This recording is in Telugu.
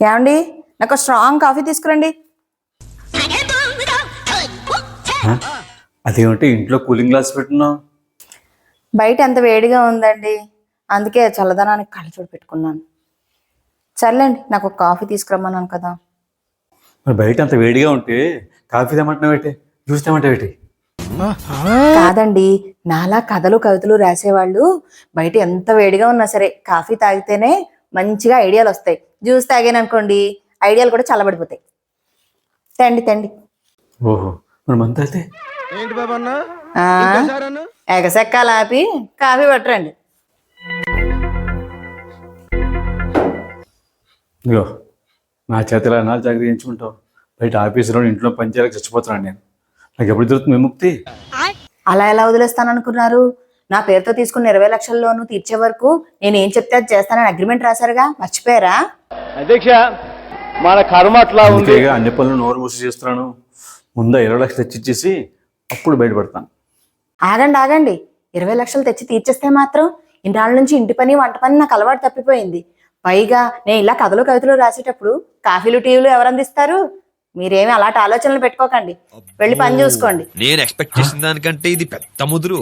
ఏమండి, నాకు స్ట్రాంగ్ కాఫీ తీసుకురండి. అదేమిటి ఇంట్లో కూలింగ్ గ్లాస్ పెట్టున్నావు? బయట ఎంత వేడిగా ఉందండి, అందుకే చల్లదనానికి కళ్ళజోడు పెట్టుకున్నాను. సర్లేండి, నాకు ఒక కాఫీ తీసుకురమ్మన్నాను కదా. మరి బయట అంత వేడిగా ఉంటే కాఫీ తెమ్మంటున్నావు ఏంటి? జ్యూస్ తెమ్మంటావు ఏంటి? కాదండి, నాలా కథలు కవితలు రాసేవాళ్ళు బయట ఎంత వేడిగా ఉన్నా సరే కాఫీ తాగితేనే మంచిగా ఐడియాలు వస్తాయి. జ్యూస్ తాగాననుకోండి ఐడియాలు కూడా చల్లబడిపోతాయి. తండి తండి. ఓహో, మరి మంత అయితే ఏంటి బాబన్న ఎగసెక్కాల ఆపి కాఫీ పట్టరండి. ఇగో నా చేతిలో నా జాగ్రత్త చేయించుకుంటావు. బయట ఆఫీసులో ఇంట్లో పనిచేయాలని చచ్చిపోతున్నాను నేను. నాకు ఎప్పుడు దొరుకుతుంది విముక్తి? అలా ఎలా వదిలేస్తాననుకున్నారు? నా పేరుతో తీసుకున్న 20 లక్షల లోను తీర్చే వరకు నేను ఏం చెప్తే అది చేస్తానని అగ్రిమెంట్ రాశారుగా, మర్చిపోయారా? అధ్యక్ష, మన కర్మ అట్లా ఉంది. అందుకేగా అన్ని పనులు నోరు మూసి చేస్తున్నాను. ముందు 20 లక్షలు తెచ్చిచ్చేసి అప్పుడు బయటపడతాను. ఆగండి ఆగండి, 20 లక్షలు తెచ్చి తీర్చేస్తే మాత్రం ఇన్నాళ్ళ నుంచి ఇంటి పని వంట పని నాకు అలవాటు తప్పిపోయింది. పైగా నేను ఇలా కథలు కవితలు రాసేటప్పుడు కాఫీలు టీవీలు ఎవరు అందిస్తారు? మీరేమి అలాంటి ఆలోచనలు పెట్టుకోకండి, వెళ్ళి పని చూసుకోండి. నేను ఎక్స్పెక్ట్ చేసిన దానికంటే ఇది పెద్ద ముదురు.